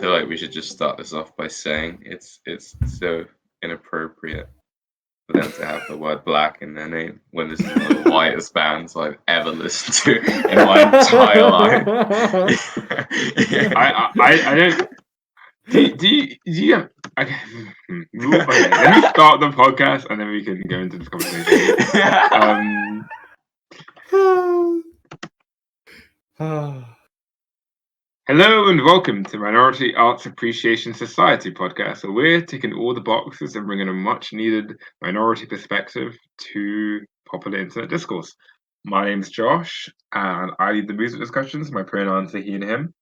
feel like we should just start this off by saying it's so inappropriate for them to have the word black in their name when this is one of the whitest bands I've ever listened to in my entire life. I don't. Do you have? Okay. Let me start the podcast and then we can go into the conversation. Hello and welcome to Minority Arts Appreciation Society podcast, where we're ticking all the boxes and bringing a much-needed minority perspective to popular internet discourse. My name's Josh, and I lead the music discussions. My pronouns are he and him.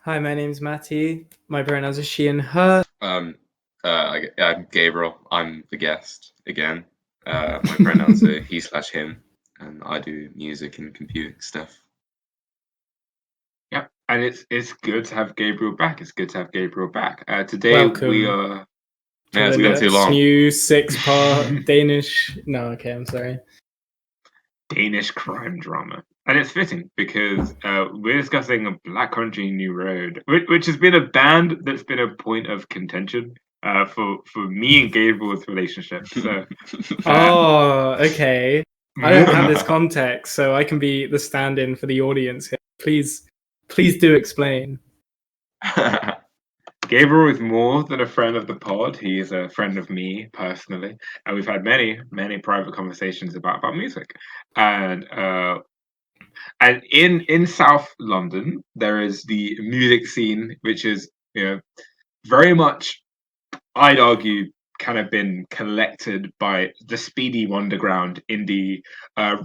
Hi, my name's Matty. My pronouns are she and her. I'm Gabriel. I'm the guest again. My pronouns are he/him, and I do music and computing stuff. Yeah, and it's good to have Gabriel back. Today Welcome. we are. Yeah, it's been too long. New 6-part Danish. No, okay, I'm sorry. Danish crime drama. And it's fitting because we're discussing a Black Country New Road, which has been a band that's been a point of contention for me and Gabriel's relationship. So, oh, okay. I don't have this context, so I can be the stand-in for the audience here. Please do explain. Gabriel is more than a friend of the pod. He is a friend of me personally, and we've had many private conversations about music. And in South London, there is the music scene, which is very much, I'd argue, kind of been collected by the Speedy Wonderground indie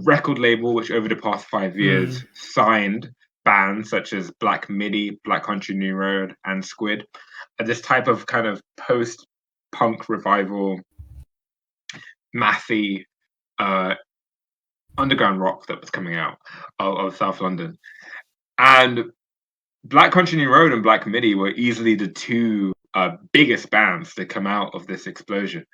record label, which over the past 5 years signed bands such as Black Midi, Black Country New Road, and Squid. This type of kind of post-punk revival, mathy underground rock that was coming out of South London. And Black Country New Road and Black Midi were easily the two biggest bands to come out of this explosion,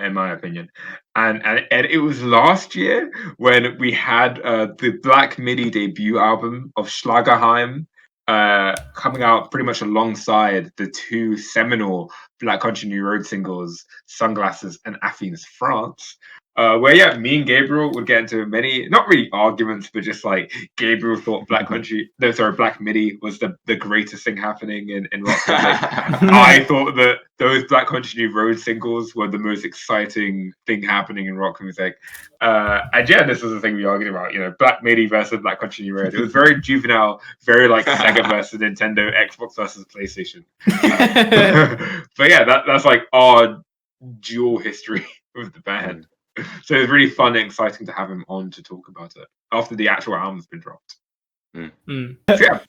in my opinion. And it was last year when we had the Black Midi debut album of Schlagerheim coming out pretty much alongside the two seminal Black Country New Road singles, Sunglasses and Athens, France. Where me and Gabriel would get into many, not really arguments, but just like Gabriel thought Black Midi was the greatest thing happening in rock music. I thought that those Black Country New Road singles were the most exciting thing happening in rock music. And yeah, this was the thing we argued about, Black Midi versus Black Country New Road. It was very juvenile, very like Sega versus Nintendo, Xbox versus PlayStation. But yeah, that's like our dual history with the band. So it was really fun and exciting to have him on to talk about it after the actual album's been dropped. So yeah,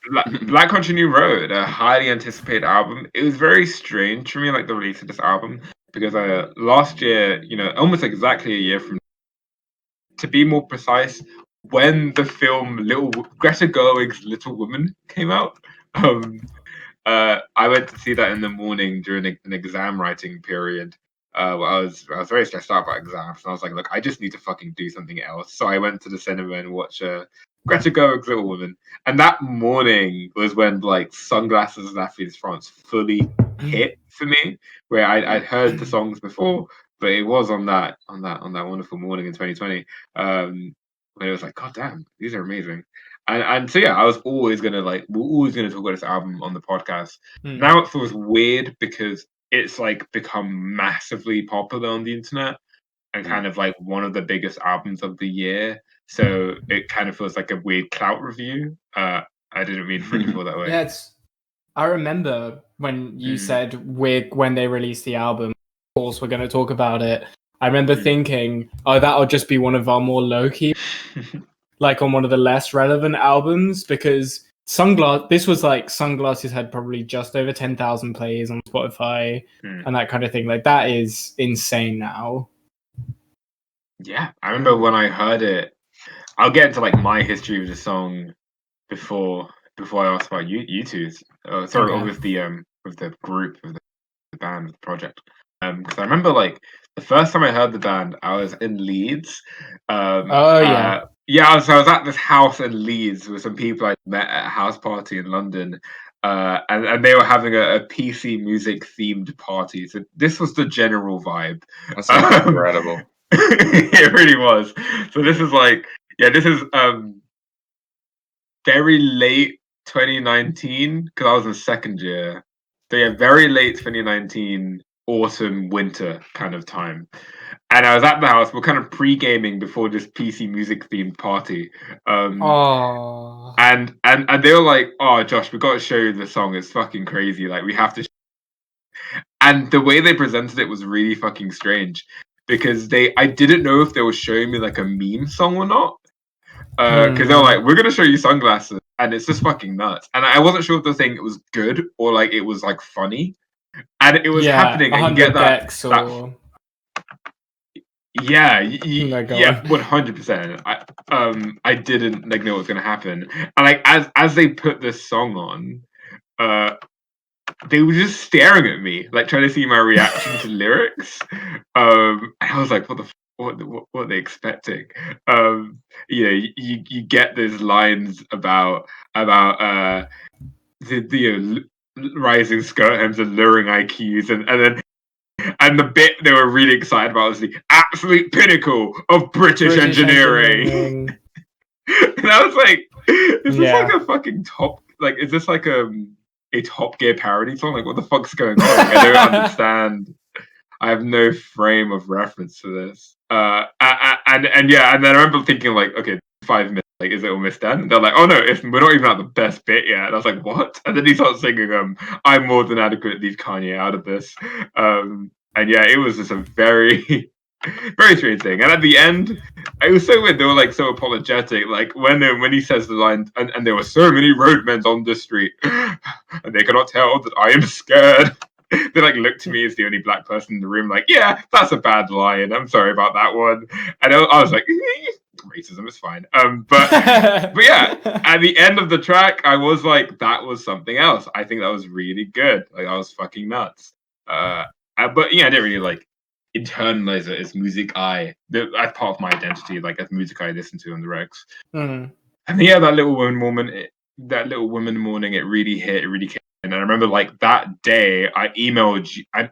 Black Country New Road, a highly anticipated album. It was very strange for me, like the release of this album, because last year, almost exactly a year from, to be more precise, when the film Greta Gerwig's Little Woman came out, I went to see that in the morning during an exam writing period. I was very stressed out about exams, and I was like, look, I just need to fucking do something else. So I went to the cinema and watched Greta Gerwig's Little Woman. And that morning was when like Sunglasses and Athens, France fully hit for me, where I'd heard the songs before, but it was on that wonderful morning in 2020 when it was like, God damn, these are amazing. And so yeah, we're always gonna talk about this album on the podcast. Now it feels weird because it's like become massively popular on the internet and kind of like one of the biggest albums of the year. So it kind of feels like a weird clout review. I didn't mean for it to feel that way. Yeah, I remember when you said when they released the album, of course we're going to talk about it. I remember thinking, oh, that'll just be one of our more low-key, like on one of the less relevant albums, because Sunglasses had probably just over 10,000 plays on Spotify and that kind of thing. Like, that is insane now. Yeah, I remember when I heard it. I'll get into like my history with the song before I ask about you two's. With the group, of the band, the project. Because I remember like the first time I heard the band, I was in Leeds. Yeah, so I was at this house in Leeds with some people I met at a house party in London, and they were having a PC music themed party. So this was the general vibe. That sounds incredible. It really was. So this is this is very late 2019 because I was in second year. So yeah, very late 2019, autumn, winter kind of time. And I was at the house. We're kind of pre-gaming before this PC music themed party. Oh. And they were like, "Oh, Josh, we got to show you the song. It's fucking crazy. Like, we have to." And the way they presented it was really fucking strange because I didn't know if they were showing me like a meme song or not. Because they were like, "We're gonna show you Sunglasses," and it's just fucking nuts. And I wasn't sure if the thing it was good or like it was like funny, and it was happening. And you get that. Yeah, yeah, 100%. I didn't like know what was gonna happen, and like as they put this song on, they were just staring at me, like trying to see my reaction to lyrics. And I was like, what are they expecting? You get those lines about the rising skirt hems and luring IQs, and the bit they were really excited about was the absolute pinnacle of British engineering. And I was like, is this like a fucking top? Like, is this like a Top Gear parody song? Like, what the fuck's going on? Like, I don't understand. I have no frame of reference to this. And then I remember thinking like, okay, 5 minutes. Like, is it almost done? And they're like, oh no, we're not even at the best bit yet. And I was like, what? And then he starts singing, I'm more than adequate, leave Kanye out of this. And yeah, it was just a very, very strange thing. And at the end, it was so weird. They were like so apologetic. Like when he says the line, and there were so many roadmen on the street, and they cannot tell that I am scared. They like looked to me as the only black person in the room, like, yeah, that's a bad line. I'm sorry about that one. And I was like, racism is fine. But yeah, at the end of the track, I was like, that was something else. I think that was really good. Like, I was fucking nuts. But yeah, I didn't really like internalize it as music that's part of my identity, like as music I listen to on the regs. And yeah, that little woman morning, it really hit. It really came. And I remember like that day, I messaged you on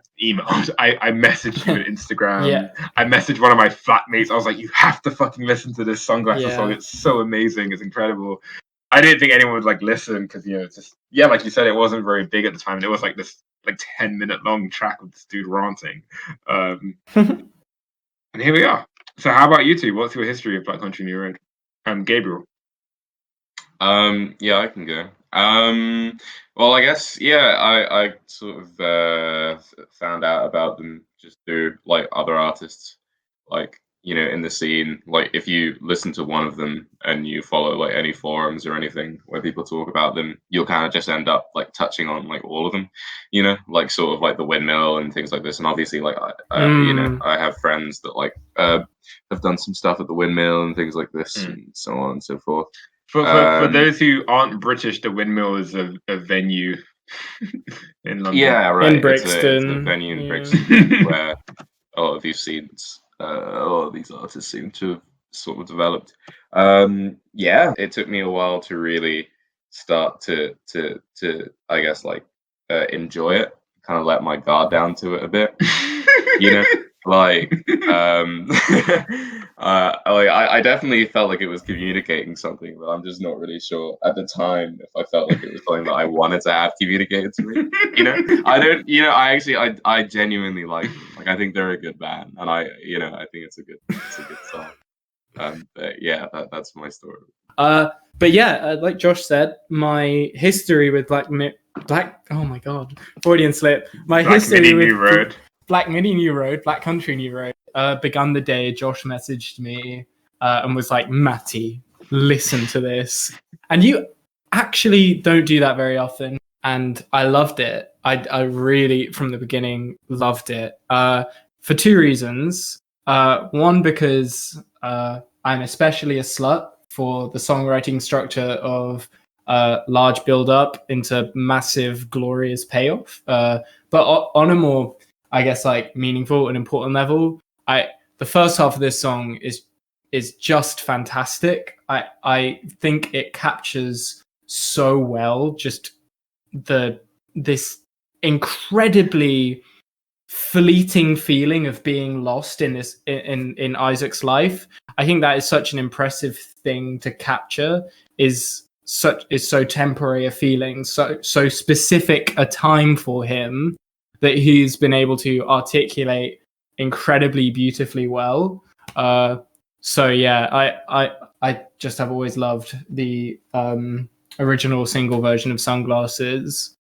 Instagram. Yeah. I messaged one of my flatmates. I was like, you have to fucking listen to this Sunglasses song. It's so amazing. It's incredible. I didn't think anyone would like listen because, it's just, like you said, it wasn't very big at the time. And it was like this like 10-minute long track with this dude ranting. And here we are. So how about you two? What's your history of Black Country New Road? Gabriel. Yeah, I can go. Well, I guess, I sort of found out about them just through like other artists, like, in the scene. Like, if you listen to one of them and you follow like any forums or anything where people talk about them, you'll kind of just end up like touching on like all of them, like sort of like the Windmill and things like this. And obviously, like I have friends that like have done some stuff at the Windmill and things like this, and so on and so forth. For those who aren't British, the Windmill is a venue in London. Yeah, right. In Brixton. It's a venue in Brixton where a lot of these scenes, a lot of these artists seem to have sort of developed. It took me a while to really start to I guess like enjoy it, kind of let my guard down to it a bit, like I definitely felt like it was communicating something, but I'm just not really sure at the time if I felt like it was something that I wanted to have communicated to me. I don't. I genuinely like them. Like, I think they're a good band, and I think it's a good song. But yeah, that's my story. But yeah, like Josh said, my history with oh my god, Freudian slip. My history with Black Mini New Road, Black Country New Road, began the day Josh messaged me and was like, Matty, listen to this. And you actually don't do that very often. And I loved it. I really, from the beginning, loved it. For two reasons. One, because I'm especially a slut for the songwriting structure of large build-up into massive, glorious payoff. But on a more, I guess, like meaningful and important level, the first half of this song is just fantastic. I think it captures so well just this incredibly fleeting feeling of being lost in this in Isaac's life. I think that is such an impressive thing to capture. Is so temporary a feeling, so specific a time for him, that he's been able to articulate incredibly beautifully well. So yeah, I just have always loved the original single version of Sunglasses.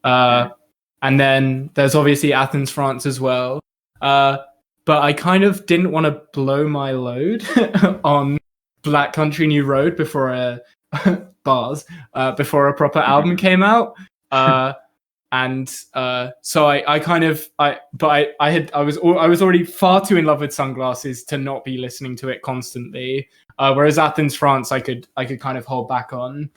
And then there's obviously Athens, France as well. But I kind of didn't want to blow my load on Black Country New Road before a before a proper album came out. And so I was already far too in love with Sunglasses to not be listening to it constantly. Whereas Athens, France, I could kind of hold back on.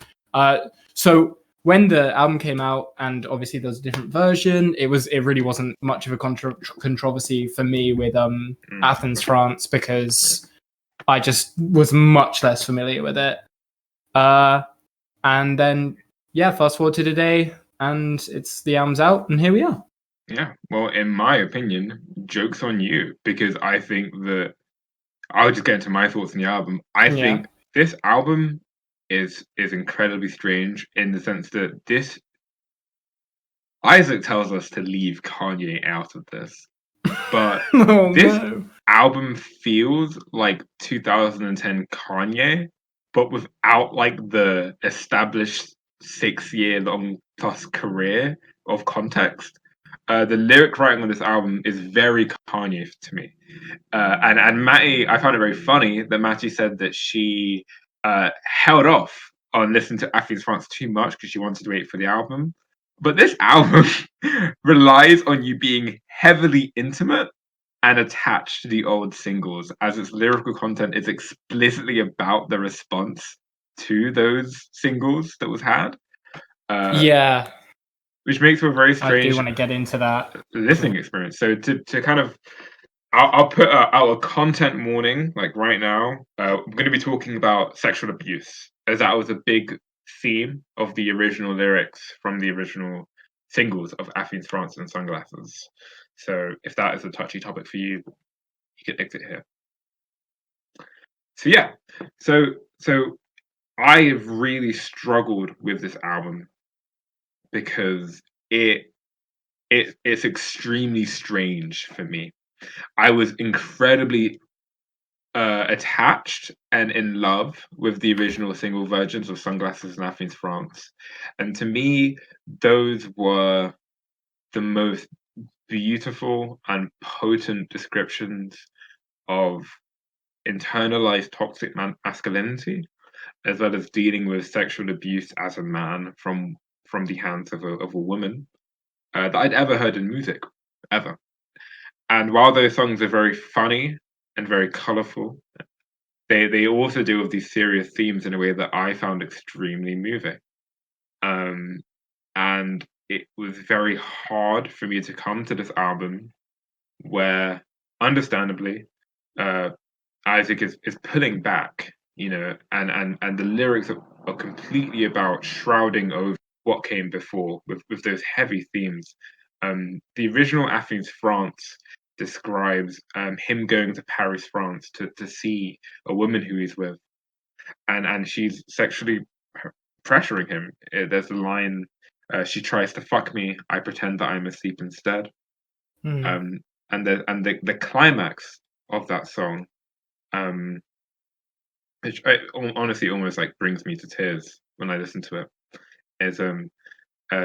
So when the album came out, and obviously there's a different version, it really wasn't much of a controversy for me with Athens, France, because I just was much less familiar with it. And then fast forward to today, and the album's out, and here we are. Yeah, well, in my opinion, joke's on you, because I think that I'll just get into my thoughts on the album. I think this album is incredibly strange in the sense that Isaac tells us to leave Kanye out of this, but this album feels like 2010 Kanye, but without like the established 6-year long plus career of context. The lyric writing on this album is very Kanye to me. And Matty, I found it very funny that Matty said that she held off on listening to Athens France too much because she wanted to wait for the album. But this album relies on you being heavily intimate and attached to the old singles, as its lyrical content is explicitly about the response to those singles that was had. Which makes for a very strange. I do want to get into that listening experience. So to kind of, I'll put out a content warning like right now. I'm going to be talking about sexual abuse, as that was a big theme of the original lyrics from the original singles of Athens, France, and Sunglasses. So if that is a touchy topic for you, you can exit here. So yeah, so I have really struggled with this album because it's extremely strange for me. I was incredibly attached and in love with the original single versions of Sunglasses and Athens, France. And to me, those were the most beautiful and potent descriptions of internalized toxic masculinity, as well as dealing with sexual abuse as a man from the hands of a woman that I'd ever heard in music, ever. And while those songs are very funny and very colourful, they also deal with these serious themes in a way that I found extremely moving. And it was very hard for me to come to this album where, understandably, Isaac is pulling back, and the lyrics are completely about shrouding over what came before with those heavy themes. The original Athens, France describes him going to Paris, France to see a woman who he's with, and she's sexually pressuring him. There's a line, she tries to fuck me, I pretend that I'm asleep instead. And the climax of that song, which honestly almost like brings me to tears when I listen to it, is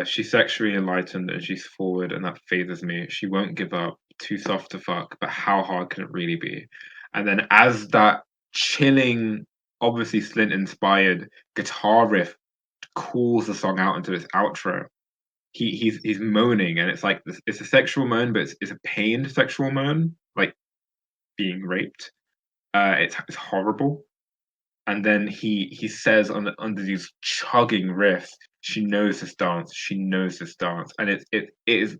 she's sexually enlightened and she's forward, and that phases me. She won't give up, too soft to fuck, but how hard can it really be? And then as that chilling, obviously Slint inspired guitar riff calls the song out into its outro, he's moaning, and it's like it's a sexual moan, but it's a pained sexual moan, like being raped. It's horrible. And then he says under these chugging riffs, she knows this dance, she knows this dance, and it is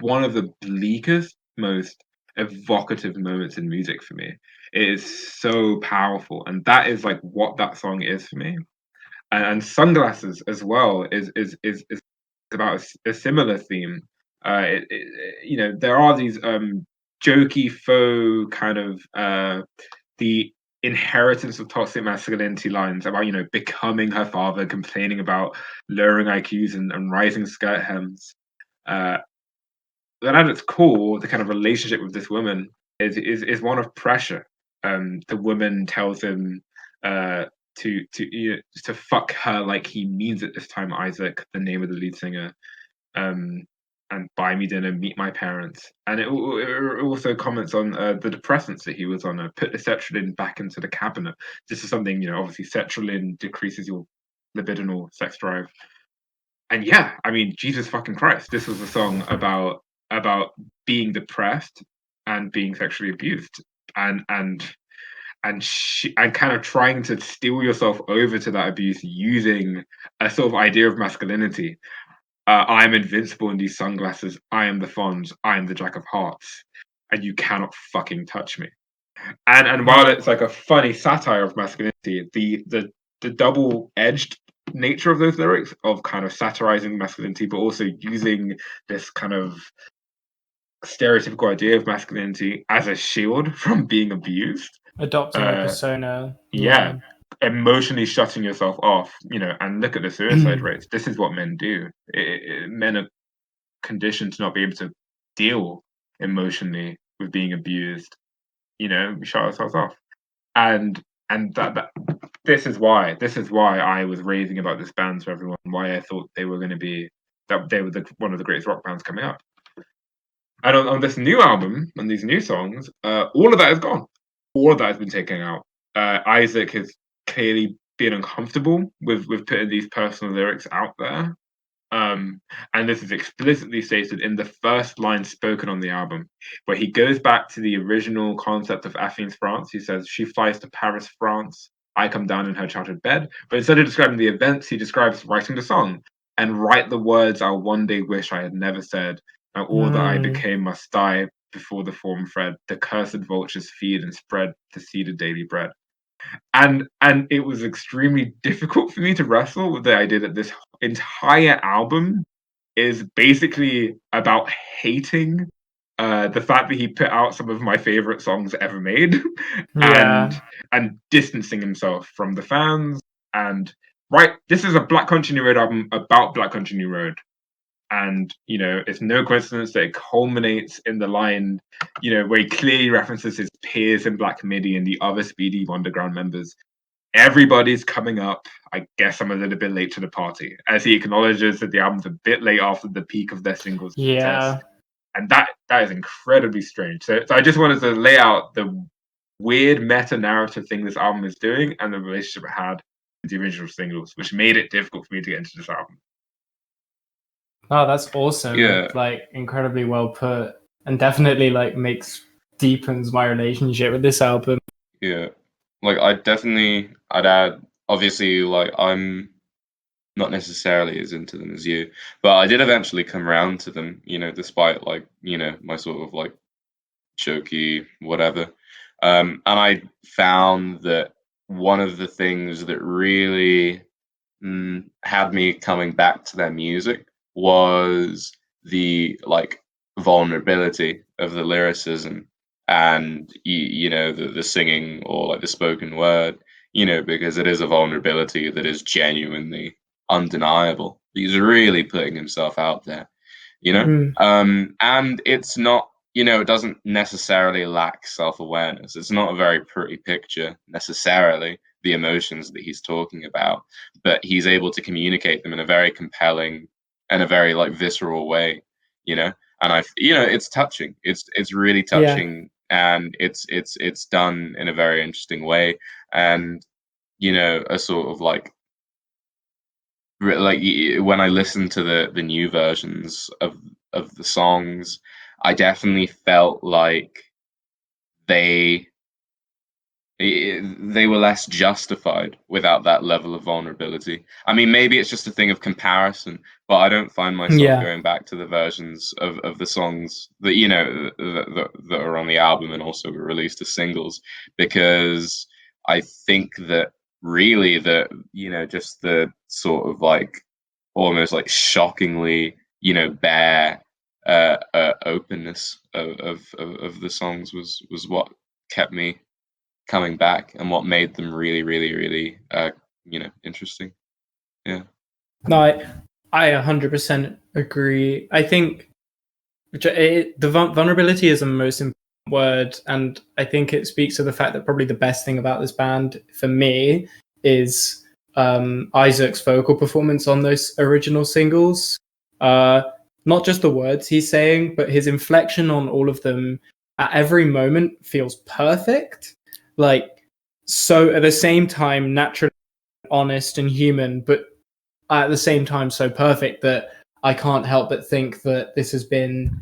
one of the bleakest, most evocative moments in music for me. It is so powerful, and that is like what that song is for me. And Sunglasses as well is about a similar theme. There are these jokey faux kind of the inheritance of toxic masculinity lines about becoming her father, complaining about lowering IQs and rising skirt hems. But at its core, the kind of relationship with this woman is one of pressure. The woman tells him to fuck her like he means it this time, Isaac, the name of the lead singer, and buy me dinner, meet my parents. And it also comments on the depressants that he was on. Put the sertraline back into the cabinet. This is something, obviously sertraline decreases your libidinal sex drive. And yeah, I mean, Jesus fucking Christ, this was a song about being depressed and being sexually abused and kind of trying to steal yourself over to that abuse using a sort of idea of masculinity. I am invincible in these sunglasses. I am the Fonz. I am the Jack of Hearts, and you cannot fucking touch me. And while it's like a funny satire of masculinity, the double-edged nature of those lyrics of kind of satirizing masculinity, but also using this kind of stereotypical idea of masculinity as a shield from being abused. Adopting a persona. Yeah. Emotionally shutting yourself off, and look at the suicide rates. This is what men do. Men are conditioned to not be able to deal emotionally with being abused. We shut ourselves off. And that this is why I was raving about this band to everyone, why I thought they were going to be that they were one of the greatest rock bands coming up. And on this new album and these new songs, all of that is gone. All of that has been taken out. Isaac has clearly been uncomfortable with putting these personal lyrics out there. And this is explicitly stated in the first line spoken on the album, where he goes back to the original concept of Athens, France. He says, she flies to Paris, France. I come down in her chartered bed. But instead of describing the events, he describes writing the song and write the words I'll one day wish I had never said. Now all that I became must die before the form fred. The cursed vultures feed and spread the seed of daily bread. And it was extremely difficult for me to wrestle with the idea that this entire album is basically about hating the fact that he put out some of my favorite songs ever made and distancing himself from the fans. And this is a Black Country New Road album about Black Country New Road. And it's no coincidence that it culminates in the line, where he clearly references his peers in Black Midi and the other Speedy Wonderground members. Everybody's coming up. I guess I'm a little bit late to the party, as he acknowledges that the album's a bit late after the peak of their singles. Yeah, and that is incredibly strange. So I just wanted to lay out the weird meta narrative thing this album is doing and the relationship it had with the original singles, which made it difficult for me to get into this album. Oh, that's awesome. Yeah. Like, incredibly well put, and definitely deepens my relationship with this album. Yeah. Like, I'd add, obviously, like, I'm not necessarily as into them as you, but I did eventually come around to them, despite, like, my sort of, like, jokey whatever. And I found that one of the things that really had me coming back to their music was the like vulnerability of the lyricism and the singing or like the spoken word, because it is a vulnerability that is genuinely undeniable. He's really putting himself out there, and it's not, it doesn't necessarily lack self-awareness. It's not a very pretty picture necessarily, the emotions that he's talking about, but he's able to communicate them in a very compelling and a very like visceral way, and it's touching. It's really touching, and it's done in a very interesting way, and a sort of like when I listen to the new versions of the songs, I definitely felt like they were less justified without that level of vulnerability. I mean, maybe it's just a thing of comparison, but I don't find myself going back to the versions of the songs that that are on the album and also were released as singles, because I think that really just the sort of like almost like shockingly, bare openness of the songs was what kept me coming back and what made them really, really, really, interesting. Yeah. No, I 100% agree. I think vulnerability is the most important word, and I think it speaks to the fact that probably the best thing about this band for me is Isaac's vocal performance on those original singles. Not just the words he's saying, but his inflection on all of them at every moment feels perfect. Like, so at the same time, naturally honest and human, but at the same time so perfect that I can't help but think that this has been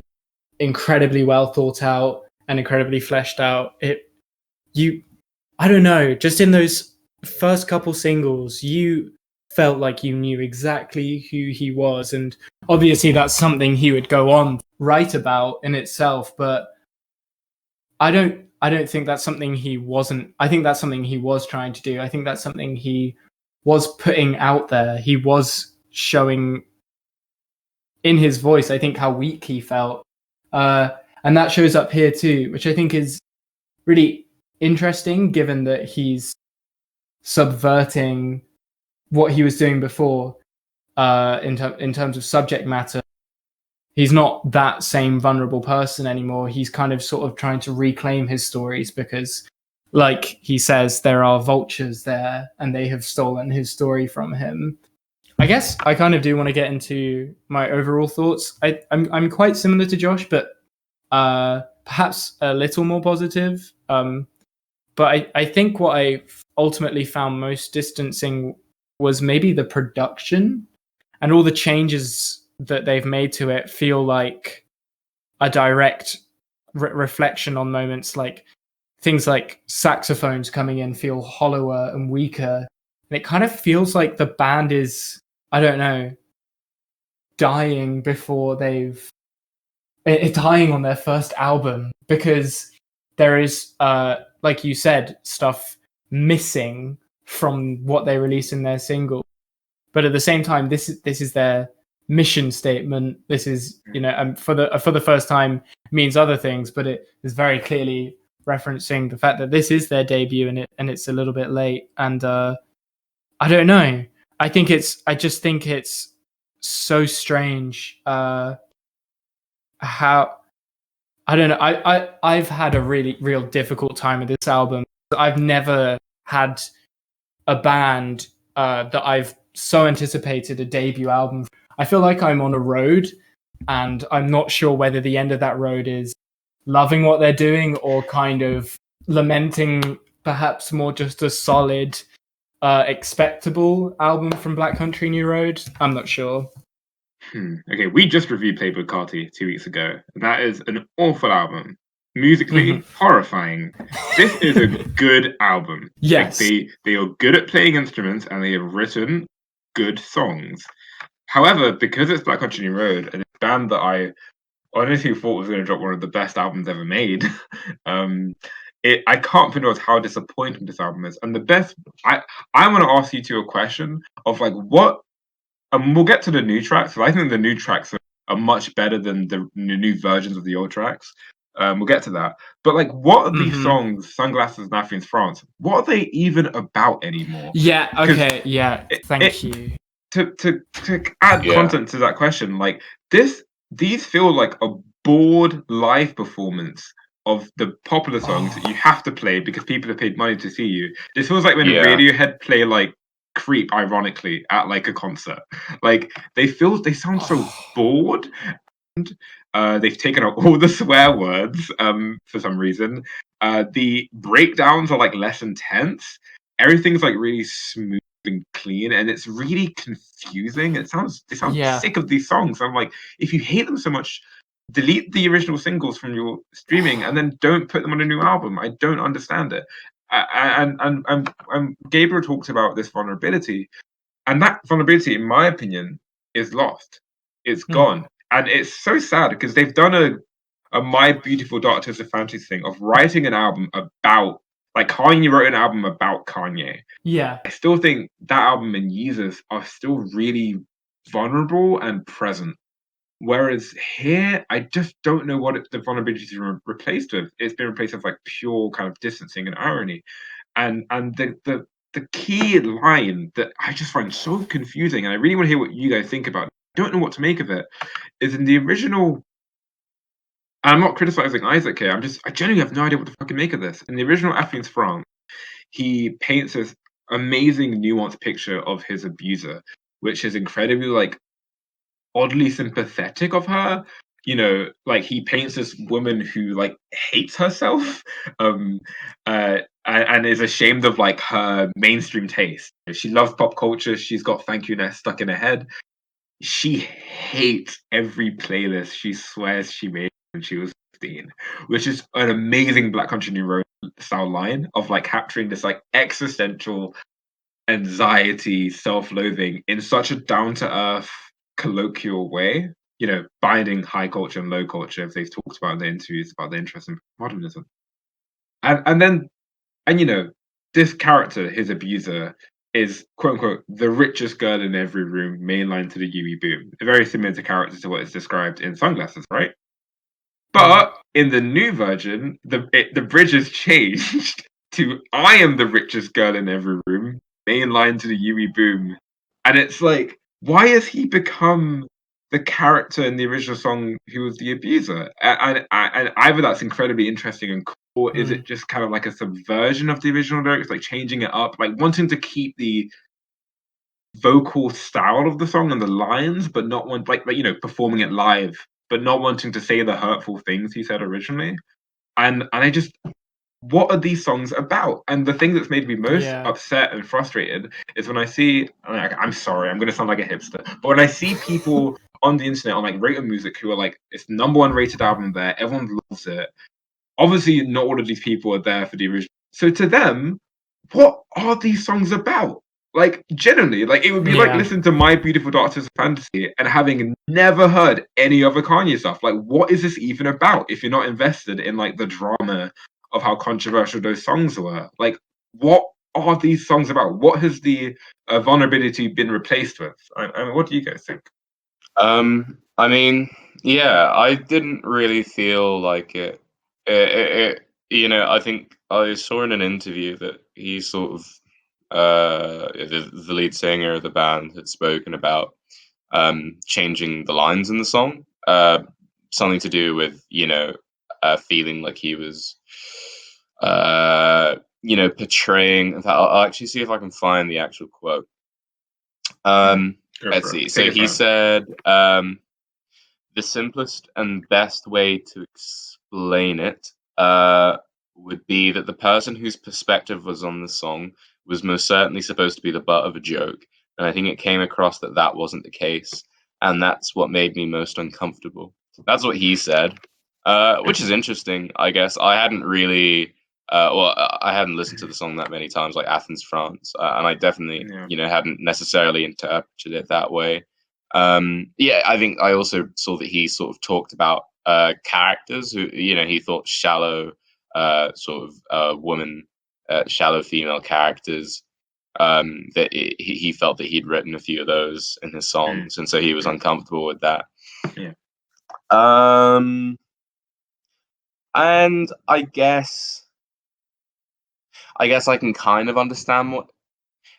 incredibly well thought out and incredibly fleshed out. I don't know, just in those first couple singles, you felt like you knew exactly who he was, and obviously that's something he would go on to write about in itself. But I don't think that's something he wasn't. I think that's something he was trying to do. I think that's something he was putting out there. He was showing in his voice, I think, how weak he felt. And that shows up here too, which I think is really interesting, given that he's subverting what he was doing before in terms of subject matter. He's not that same vulnerable person anymore. He's kind of sort of trying to reclaim his stories because, like he says, there are vultures there and they have stolen his story from him. I guess I kind of do want to get into my overall thoughts. I'm quite similar to Josh, but perhaps a little more positive. But I think what I ultimately found most distancing was maybe the production, and all the changes that they've made to it feel like a direct reflection on moments, like things like saxophones coming in feel hollower and weaker. And it kind of feels like the band is, I don't know, dying before dying on their first album, because there is, like you said, stuff missing from what they released in their single. But at the same time, this is their mission statement. This is, for the first time means other things, but it is very clearly referencing the fact that this is their debut and it's a little bit late. And I don't know. I just think it's so strange how, I don't know. I've had a really real difficult time with this album. I've never had a band that I've so anticipated a debut album. I feel like I'm on a road, and I'm not sure whether the end of that road is loving what they're doing or kind of lamenting perhaps more just a solid, expectable album from Black Country New Road. I'm not sure. Okay, we just reviewed Playboy Carti 2 weeks ago. That is an awful album. Musically, horrifying. This is a good album. Yes. Like, they are good at playing instruments and they have written good songs. However, because it's Black Country New Road, and a band that I honestly thought was going to drop one of the best albums ever made, I can't pronounce how disappointing this album is. And I want to ask you two a question of like what. And we'll get to the new tracks. So I think the new tracks are much better than the new versions of the old tracks. We'll get to that. But like, what are these songs, Sunglasses, Nothing's France, what are they even about anymore? Yeah, okay, yeah, thank you. To add content to that question, like these feel like a bored live performance of the popular songs that you have to play because people have paid money to see you. This feels like when Radiohead play like Creep, ironically, at like a concert. Like they sound so bored. And they've taken out all the swear words for some reason. The breakdowns are like less intense. Everything's like really smooth and clean, and it's really confusing. They sound sick of these songs. I'm like, if you hate them so much, delete the original singles from your streaming and then don't put them on a new album. I don't understand it. And Gabriel talks about this vulnerability, and that vulnerability, in my opinion, is lost. It's gone, and it's so sad because they've done a My Beautiful Dark Twisted Fantasy thing of writing an album about, like Kanye wrote an album about Kanye. Yeah, I still think that album and Yeezus are still really vulnerable and present. Whereas here, I just don't know what the vulnerability is replaced with. It's been replaced with like pure kind of distancing and irony. And the key line that I just find so confusing, and I really want to hear what you guys think about it. I don't know what to make of it, is in the original. I'm not criticizing Isaac here. I genuinely have no idea what to fucking make of this. In the original Athens France, he paints this amazing nuanced picture of his abuser, which is incredibly like oddly sympathetic of her. Like he paints this woman who like hates herself, and is ashamed of like her mainstream taste. She loves pop culture. She's got "Thank You" Ness stuck in her head. She hates every playlist she swears she made when she was 15, which is an amazing Black Country New Road style line of like capturing this like existential anxiety, self-loathing in such a down-to-earth, colloquial way. Binding high culture and low culture, as they've talked about in the interviews about the interest in modernism. And this character, his abuser, is quote unquote the richest girl in every room, mainline to the Yui boom. Very similar to characters to what is described in Sunglasses, right? But in the new version, the bridge has changed to "I am the richest girl in every room," mainline to the Yui boom. And it's like, why has he become the character in the original song who was the abuser? And either that's incredibly interesting and cool, or is it just kind of like a subversion of the original lyrics, like changing it up, like wanting to keep the vocal style of the song and the lines, but not want like performing it live, but not wanting to say the hurtful things he said originally. And I just, what are these songs about? And the thing that's made me most upset and frustrated is when I see, I'm sorry, I'm going to sound like a hipster, but when I see people on the internet on like Rate Music who are like, it's the #1 rated album there, everyone loves it. Obviously, not all of these people are there for the original. So to them, what are these songs about? Like, genuinely, like it would be like listening to My Beautiful Dark Twisted Fantasy and having never heard any other Kanye stuff. Like, what is this even about if you're not invested in like the drama of how controversial those songs were? Like, what are these songs about? What has the vulnerability been replaced with? I mean, what do you guys think? I mean, yeah, I didn't really feel like it. I think I saw in an interview that he sort of, the lead singer of the band had spoken about changing the lines in the song, something to do with feeling like he was, portraying. In fact, I'll actually see if I can find the actual quote. Let's see. So he said, the simplest and best way to explain it would be that the person whose perspective was on the song was most certainly supposed to be the butt of a joke. And I think it came across that that wasn't the case. And that's what made me most uncomfortable. That's what he said, which is interesting, I guess. I hadn't really. I hadn't listened to the song that many times, like Athens, France, and I definitely, hadn't necessarily interpreted it that way. I think I also saw that he sort of talked about characters who, he thought shallow, sort of woman, shallow female characters. That he felt that he'd written a few of those in his songs, and so he was uncomfortable with that. Yeah. And I guess I can kind of understand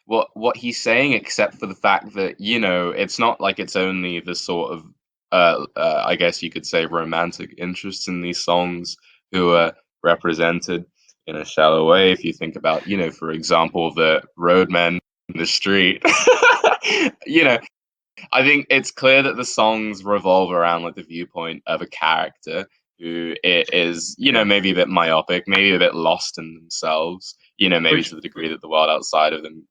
what he's saying, except for the fact that it's not like it's only the sort of I guess you could say romantic interests in these songs who are represented in a shallow way. If you think about for example the roadmen in the street, I think it's clear that the songs revolve around like the viewpoint of a character who is maybe a bit myopic, maybe a bit lost in themselves, maybe to the degree that the world outside of them.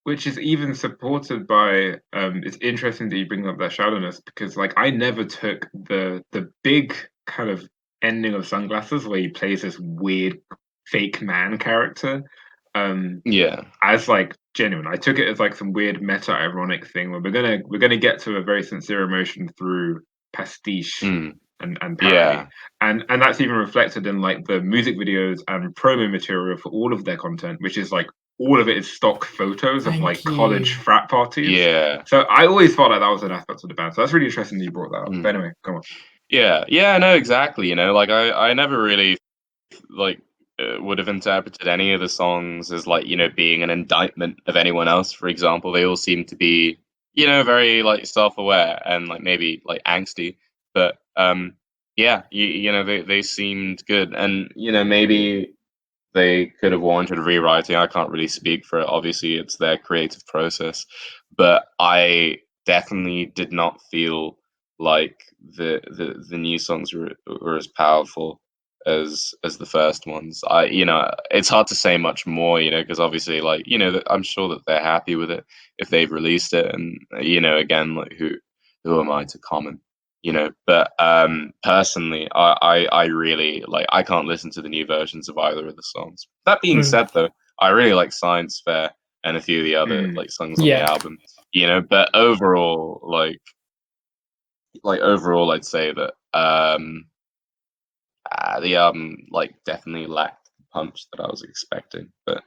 Which is even supported by it's interesting that you bring up that shallowness, because like I never took the big kind of ending of Sunglasses where he plays this weird fake man character as like genuine. I took it as like some weird meta ironic thing where we're gonna get to a very sincere emotion through pastiche and parody. And that's even reflected in like the music videos and promo material for all of their content, which is like all of it is stock photos of Thank like you. college frat parties. Yeah. So I always thought that was an aspect of the band. So that's really interesting that you brought that up. But anyway, come on. Yeah, no, exactly. Like I never really like would have interpreted any of the songs as like being an indictment of anyone else. For example, they all seem to be very like self-aware and like maybe like angsty, but yeah, they seemed good, and maybe they could have warranted rewriting. I can't really speak for it. Obviously, it's their creative process, but I definitely did not feel like the new songs were as powerful as the first ones. It's hard to say much more, because obviously, like I'm sure that they're happy with it if they've released it, and again, like who am I to comment? But personally, I really like. I can't listen to the new versions of either of the songs. That being said, though, I really like Science Fair and a few of the other like songs on the album. But overall, overall, I'd say that the album like definitely lacked the punch that I was expecting. But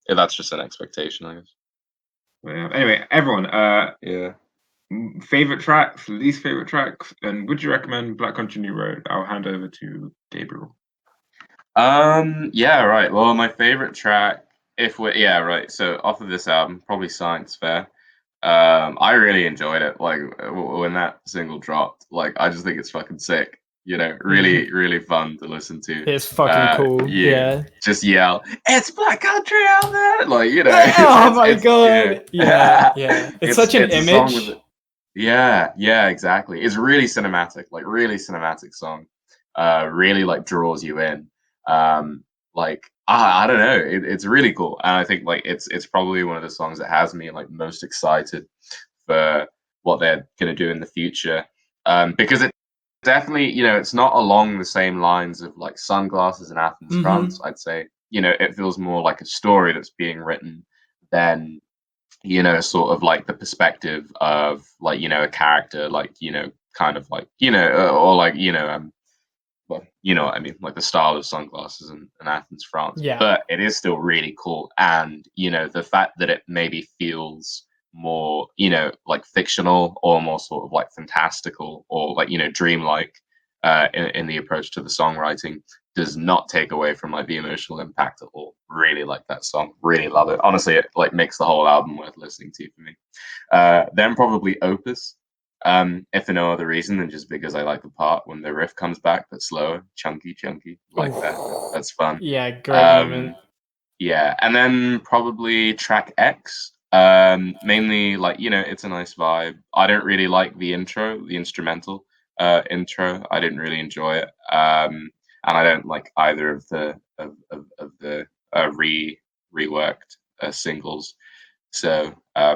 that's just an expectation, I guess. Well, yeah. Anyway, everyone, Yeah. favorite tracks, least favorite tracks, and would you recommend Black Country New Road? I'll hand over to Gabriel. Yeah, right. Well, my favorite track, right. So off of this album, probably Science Fair. I really enjoyed it. Like when that single dropped, like I just think it's fucking sick. Really, really fun to listen to. It's fucking cool. Yeah. Just yell, "It's Black Country out there!" Like Oh my god. Yeah. It's such an image. Yeah, exactly. It's really cinematic, like really cinematic song. Really like draws you in. Like I don't know, it's really cool, and I think like it's probably one of the songs that has me like most excited for what they're gonna do in the future. Because it definitely, it's not along the same lines of like Sunglasses and Athens, France. I'd say, it feels more like a story that's being written than sort of like the perspective of like a character, like kind of like or like well, you know what I mean, like the style of Sunglasses and Athens, France. Yeah. But it is still really cool, and the fact that it maybe feels more like fictional or more sort of like fantastical or like dreamlike in the approach to the songwriting does not take away from like the emotional impact at all. Really like that song, really love it. Honestly, it like makes the whole album worth listening to for me. Then probably Opus. If for no other reason than just because I like the part when the riff comes back, but slower, chunky, like that. That's fun. Yeah, great moment. Yeah, and then probably track X. Mainly like it's a nice vibe. I don't really like the intro, the instrumental intro. I didn't really enjoy it. And I don't like either of the reworked singles. So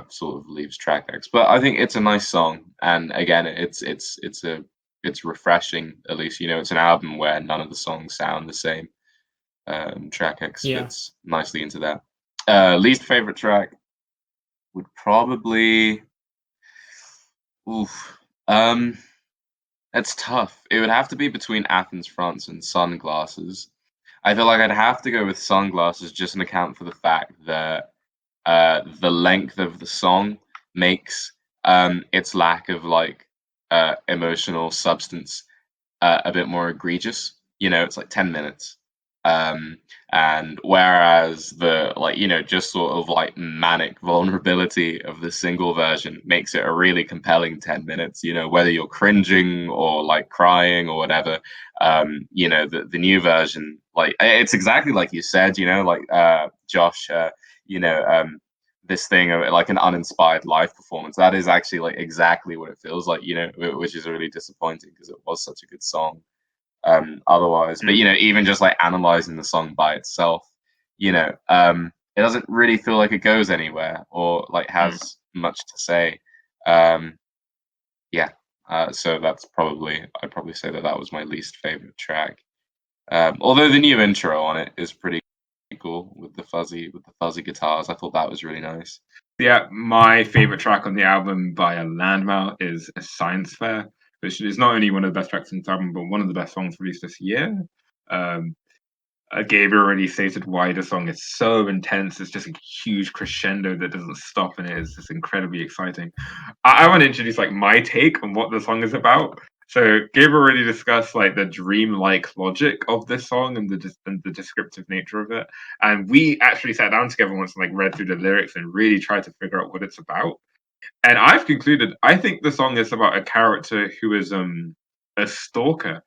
sort of leaves track X. But I think it's a nice song, and again, it's refreshing. At least it's an album where none of the songs sound the same. Track X fits nicely into that. Least favorite track would probably, oof, that's tough. It would have to be between Athens, France, and Sunglasses. I feel like I'd have to go with Sunglasses just on account for the fact that the length of the song makes its lack of like emotional substance a bit more egregious. It's like 10 minutes. Um, and whereas the like, just sort of like manic vulnerability of the single version makes it a really compelling 10 minutes, whether you're cringing or like crying or whatever. The new version, like it's exactly like you said, like Josh, this thing of like an uninspired live performance. That is actually like exactly what it feels like, which is really disappointing because it was such a good song otherwise. But even just like analyzing the song by itself, it doesn't really feel like it goes anywhere or like has much to say. Yeah. So that's I'd probably say that was my least favorite track. Although the new intro on it is pretty cool with the fuzzy guitars. I thought that was really nice. Yeah, my favorite track on the album by a landmark is Science Fair, which is not only one of the best tracks in the album, but one of the best songs released this year. Gabriel already stated why the song is so intense. It's just a huge crescendo that doesn't stop, and it is just incredibly exciting. I want to introduce like my take on what the song is about. So Gabriel already discussed like the dream-like logic of this song and the descriptive nature of it, and we actually sat down together once and like read through the lyrics and really tried to figure out what it's about. And I've concluded I think the song is about a character who is a stalker.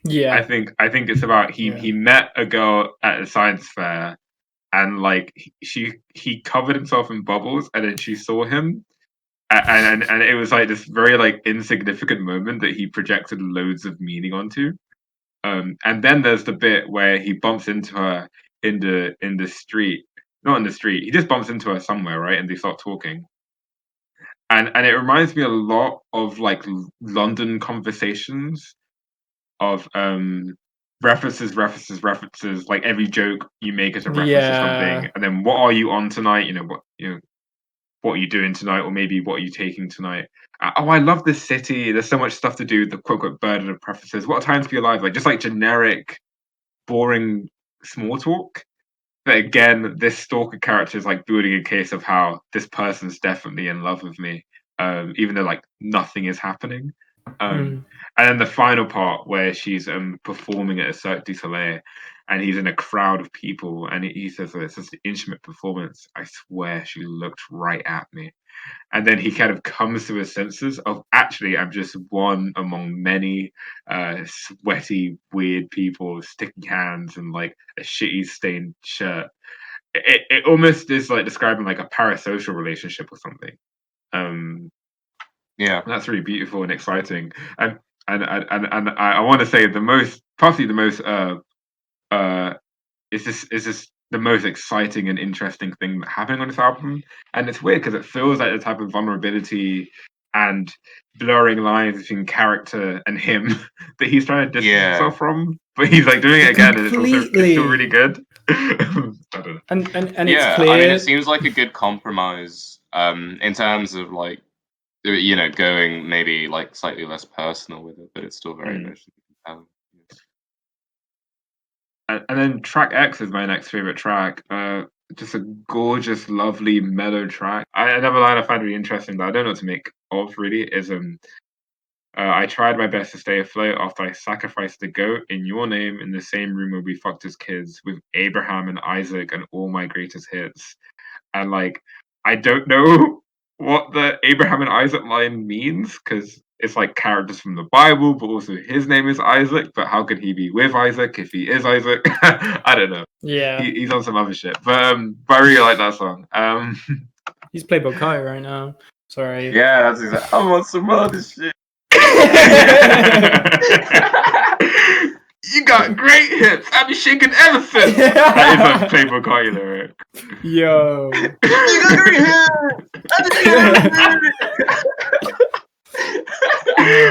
Yeah. I think it's about he met a girl at a science fair, and like he covered himself in bubbles, and then she saw him, and it was like this very like insignificant moment that he projected loads of meaning onto. And then there's the bit where he bumps into her in the street, not in the street. He just bumps into her somewhere, right? And they start talking, and it reminds me a lot of like London conversations of references. Like every joke you make is a reference to something, and then what are you on tonight? What are you doing tonight, or maybe what are you taking tonight? Oh, I love this city. There's so much stuff to do. The quote unquote burden of preferences. What a time to be alive! Like just like generic, boring small talk. But again, this stalker character is like building a case of how this person's definitely in love with me, even though like nothing is happening. And then the final part where she's performing at a Cirque du Soleil, and he's in a crowd of people, and he says, "Oh, it's just an intimate performance. I swear she looked right at me." And then he kind of comes to his senses of actually, I'm just one among many sweaty, weird people sticking hands and like a shitty stained shirt. It almost is like describing like a parasocial relationship or something. Yeah, That's really beautiful and exciting. And I want to say possibly the most is this the most exciting and interesting thing happening on this album. And it's weird because it feels like the type of vulnerability and blurring lines between character and him that he's trying to distance himself from, but he's like doing it again, and it's still really good. I don't know. And yeah, it's clear. I mean, it seems like a good compromise in terms of like going maybe like slightly less personal with it, but it's still very emotional. And then track X is my next favorite track. Just a gorgeous, lovely, mellow track. Another line I find really interesting that I don't know what to make of really is I tried my best to stay afloat after I sacrificed the goat in your name in the same room where we fucked as kids with Abraham and Isaac and all my greatest hits. And like I don't know what the Abraham and Isaac line means because it's like characters from the Bible, but also his name is Isaac. But how could he be with Isaac if he is Isaac? I don't know. Yeah, he's on some other shit. But I really like that song. He's Playboy Kai right now. Sorry. Yeah, that's exactly. I'm on some other shit. You got great hits. I've been shaking ever since. That is a Playboy Kai lyric. Yo. You got great hits. I've been shaking ever since.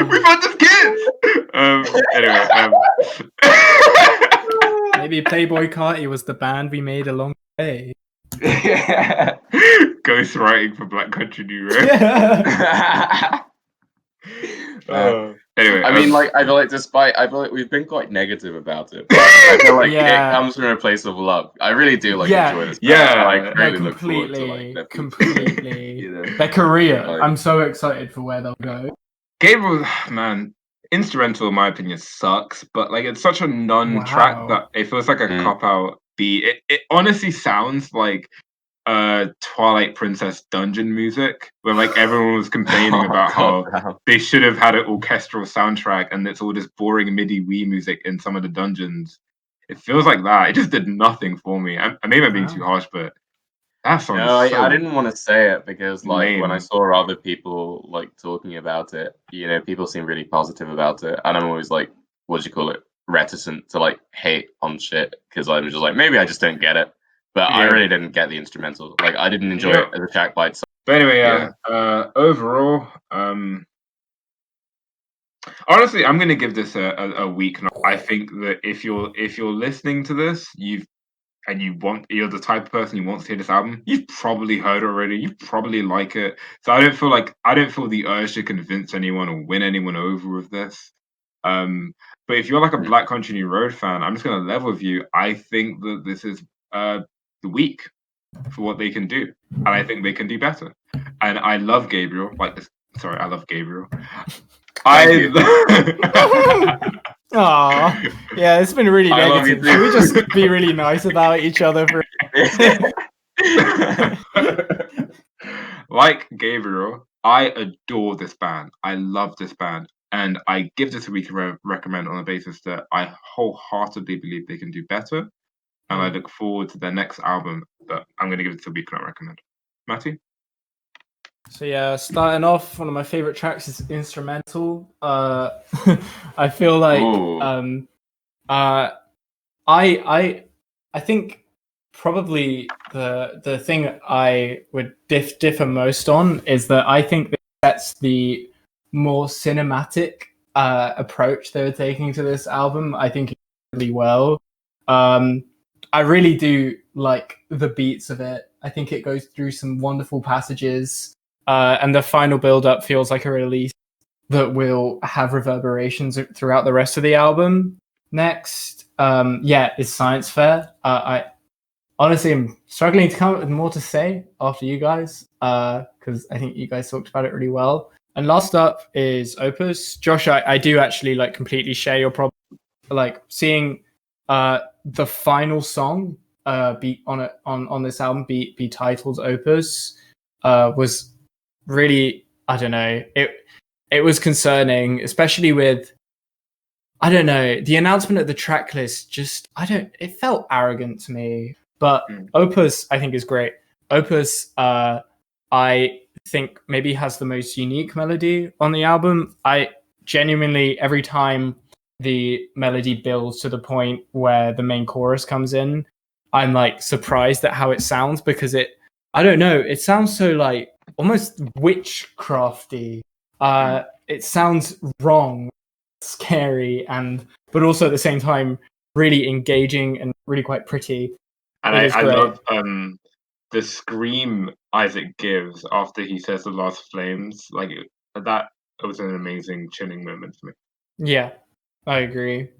We found the kids. Anyway. Maybe Playboy Carti was the band we made along the way. Yeah. Ghostwriting for Black Country New Road. Anyway, I mean, like, I feel like we've been quite negative about it, but I feel like it comes from a place of love. I really do enjoy this. I really look forward to completely. Their career. I'm so excited for where they'll go. Gabriel, man, instrumental in my opinion sucks, but like it's such a non-track that it feels like a cop-out beat. It honestly sounds like Twilight Princess dungeon music, where like everyone was complaining about how they should have had an orchestral soundtrack and it's all just boring MIDI Wii music in some of the dungeons. It feels like that. It just did nothing for me. Maybe I'm being too harsh, but that song. No, I didn't want to say it because like when I saw other people like talking about it, people seem really positive about it, and I'm always like, what do you call it? Reticent to like hate on shit because I'm just like maybe I just don't get it. But I really didn't get the instrumental. Like I didn't enjoy it as a track by itself. But anyway, overall, honestly, I'm gonna give this a week. I think that if you're listening to this, you're the type of person who wants to hear this album, you've probably heard it already. You probably like it. So I don't feel the urge to convince anyone or win anyone over with this. But if you're like a Black Country New Road fan, I'm just gonna level with you. I think that this is weak for what they can do, and I think they can do better. And I love Gabriel. Sorry, I love Gabriel. Aw, yeah, it's been really I love you negative. Should we just be really nice about each other? Like Gabriel, I adore this band. I love this band. And I give this a week recommend on the basis that I wholeheartedly believe they can do better. And I look forward to their next album, but I'm going to give it a week not recommend. Matty? So yeah, starting off, one of my favorite tracks is instrumental. I feel like I think probably the thing I would differ most on is that I think that that's the more cinematic approach they were taking to this album. I think really well. I really do like the beats of it. I think it goes through some wonderful passages, and the final build-up feels like a release that will have reverberations throughout the rest of the album. Next, is Science Fair. I honestly am struggling to come up with more to say after you guys, because I think you guys talked about it really well. And last up is Opus. Josh, I do actually like completely share your problem. Like seeing the final song be on this album be titled Opus was really, I don't know, it was concerning, especially with, I don't know, the announcement of the track list. Just it felt arrogant to me. But Opus, I think, is great. Opus, I think maybe has the most unique melody on the album. I genuinely, every time the melody builds to the point where the main chorus comes in, I'm like surprised at how it sounds, because I don't know, it sounds so like almost witchcrafty. It sounds wrong, scary, but also at the same time really engaging and really quite pretty. And I love the scream Isaac gives after he says the last flames. Like that was an amazing chilling moment for me. Yeah, I agree.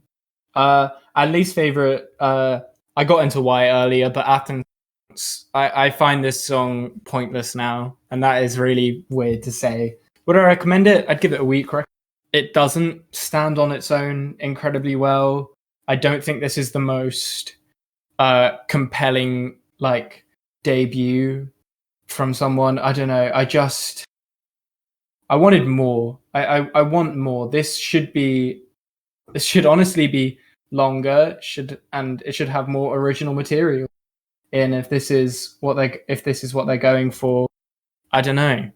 At least favorite, I got into why earlier, but Athens, I find this song pointless now, and that is really weird to say. Would I recommend it? I'd give it a week. It doesn't stand on its own incredibly well. I don't think this is the most compelling like debut from someone. I don't know. I wanted more. I want more. This should honestly be longer. It should have more original material. And if this is what they're going for, I don't know.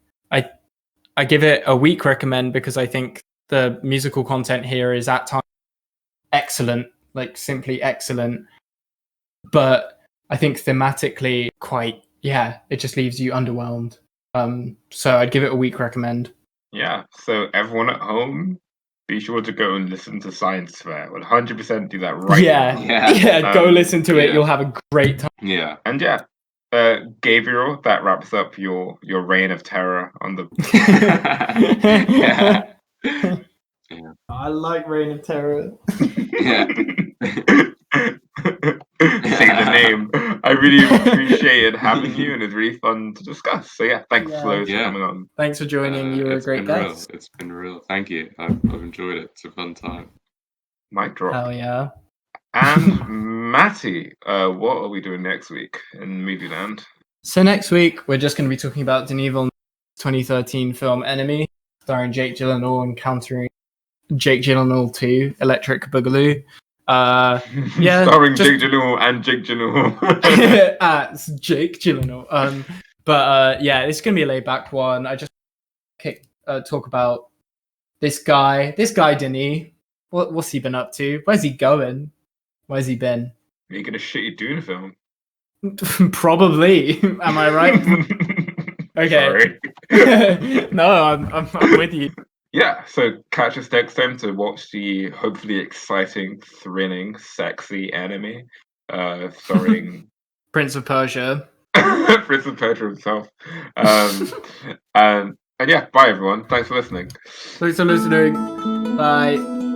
I give it a week recommend, because I think the musical content here is at times excellent, like simply excellent. But I think thematically it just leaves you underwhelmed. So I'd give it a week recommend. Yeah, so everyone at home, be sure to go and listen to Science Fair. 100% do that right now. Yeah, go listen to it. You'll have a great time. Yeah. And Gabriel, that wraps up your reign of terror on the... Yeah. I like Reign of Terror. Yeah. Say the name. I really appreciated having you, and it's really fun to discuss. So yeah, thanks for coming on. Thanks for joining. You were a great guest. It's been real. Thank you. I've enjoyed it. It's a fun time. Mic drop. Hell yeah. And Matty, what are we doing next week in Movie Land? So next week we're just going to be talking about Denis Villeneuve's 2013 film Enemy, starring Jake Gyllenhaal and countering Jake Gyllenhaal 2, Electric Boogaloo. Starring Jake Gyllenhaal and Jake Gyllenhaal. It's Jake Gyllenhaal. It's gonna be a laid back one. I just talk about this guy Denis. What's he been up to? Where's he going? Where's he been? Are you gonna shit you doing a film? Probably. Am I right? Okay. No, I'm with you. Yeah, so catch us next time to watch the hopefully exciting, thrilling, sexy Enemy, starring Prince of Persia. Prince of Persia himself. And yeah, bye everyone. Thanks for listening. Thanks for listening. Bye.